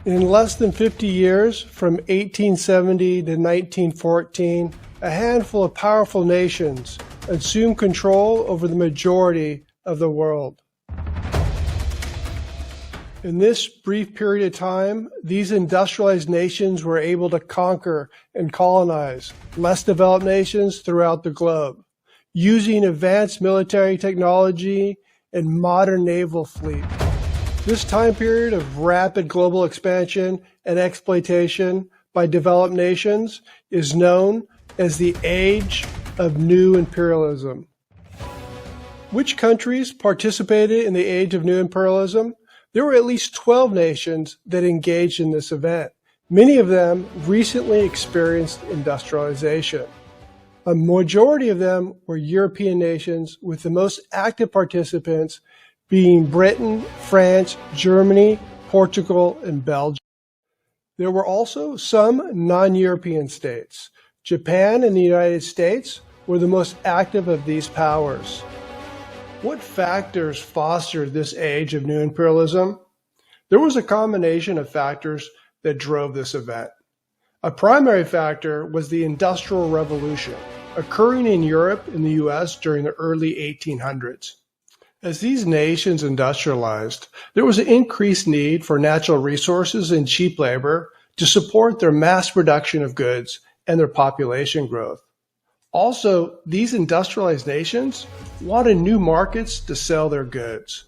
In less than 50 years, from 1870 to 1914, a handful of powerful nations assumed control over the majority of the world. In this brief period of time, these industrialized nations were able to conquer and colonize less developed nations throughout the globe, using advanced military technology and modern naval fleet. This time period of rapid global expansion and exploitation by developed nations is known as the Age of New Imperialism. Which countries participated in the Age of New Imperialism? There were at least 12 nations that engaged in this event. Many of them recently experienced industrialization. A majority of them were European nations, with the most active participants being Britain, France, Germany, Portugal, and Belgium. There were also some non-European states. Japan and the United States were the most active of these powers. What factors fostered this age of new imperialism? There was a combination of factors that drove this event. A primary factor was the Industrial Revolution, occurring in Europe and the US during the early 1800s. As these nations industrialized, there was an increased need for natural resources and cheap labor to support their mass production of goods and their population growth. Also, these industrialized nations wanted new markets to sell their goods.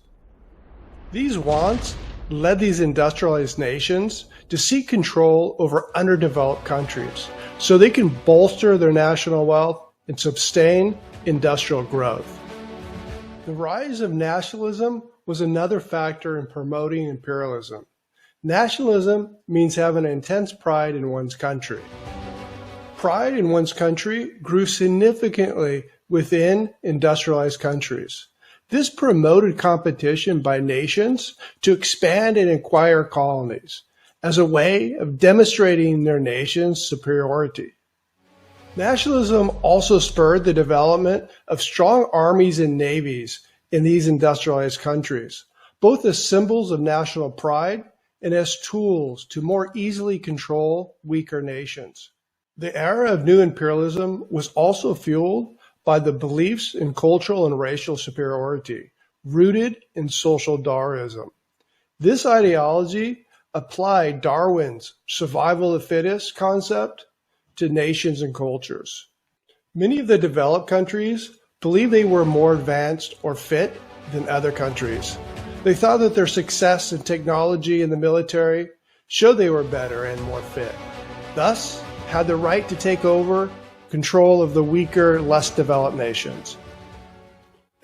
These wants led these industrialized nations to seek control over underdeveloped countries so they can bolster their national wealth and sustain industrial growth. The rise of nationalism was another factor in promoting imperialism. Nationalism means having intense pride in one's country. Pride in one's country grew significantly within industrialized countries. This promoted competition by nations to expand and acquire colonies as a way of demonstrating their nation's superiority. Nationalism also spurred the development of strong armies and navies in these industrialized countries, both as symbols of national pride and as tools to more easily control weaker nations. The era of new imperialism was also fueled by the beliefs in cultural and racial superiority, rooted in social Darwinism. This ideology applied Darwin's survival of the fittest concept to nations and cultures. Many of the developed countries believed they were more advanced or fit than other countries. They thought that their success in technology and the military showed they were better and more fit, thus had the right to take over control of the weaker, less developed nations.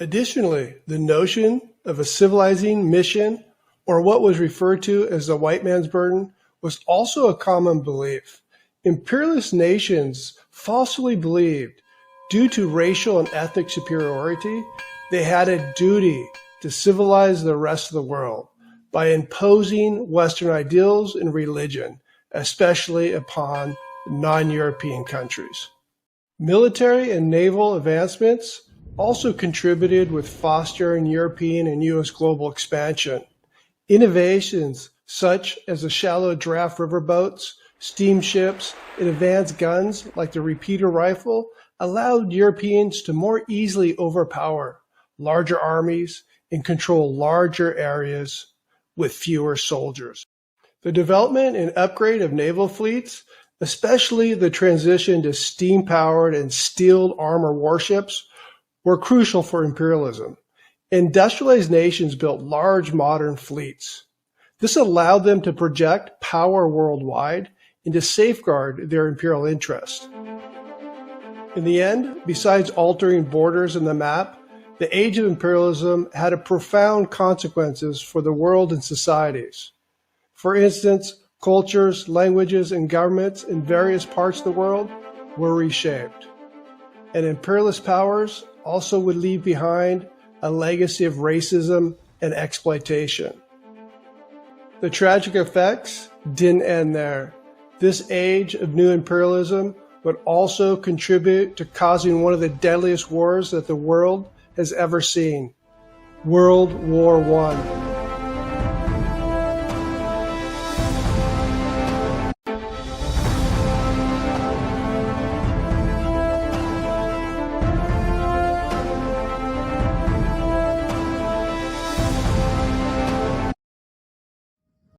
Additionally, the notion of a civilizing mission, or what was referred to as the white man's burden, was also a common belief. Imperialist nations falsely believed, due to racial and ethnic superiority, they had a duty to civilize the rest of the world by imposing Western ideals and religion, especially upon non-European countries. Military and naval advancements also contributed with fostering European and U.S. global expansion. Innovations such as the shallow draft riverboats, steamships, and advanced guns like the repeater rifle allowed Europeans to more easily overpower larger armies and control larger areas with fewer soldiers. The development and upgrade of naval fleets, especially the transition to steam-powered and steeled armor warships, were crucial for imperialism. Industrialized nations built large modern fleets. This allowed them to project power worldwide and to safeguard their imperial interests. In the end, besides altering borders in the map, the Age of Imperialism had profound consequences for the world and societies. For instance, cultures, languages, and governments in various parts of the world were reshaped. And imperialist powers also would leave behind a legacy of racism and exploitation. The tragic effects didn't end there. This age of new imperialism would also contribute to causing one of the deadliest wars that the world has ever seen, World War I.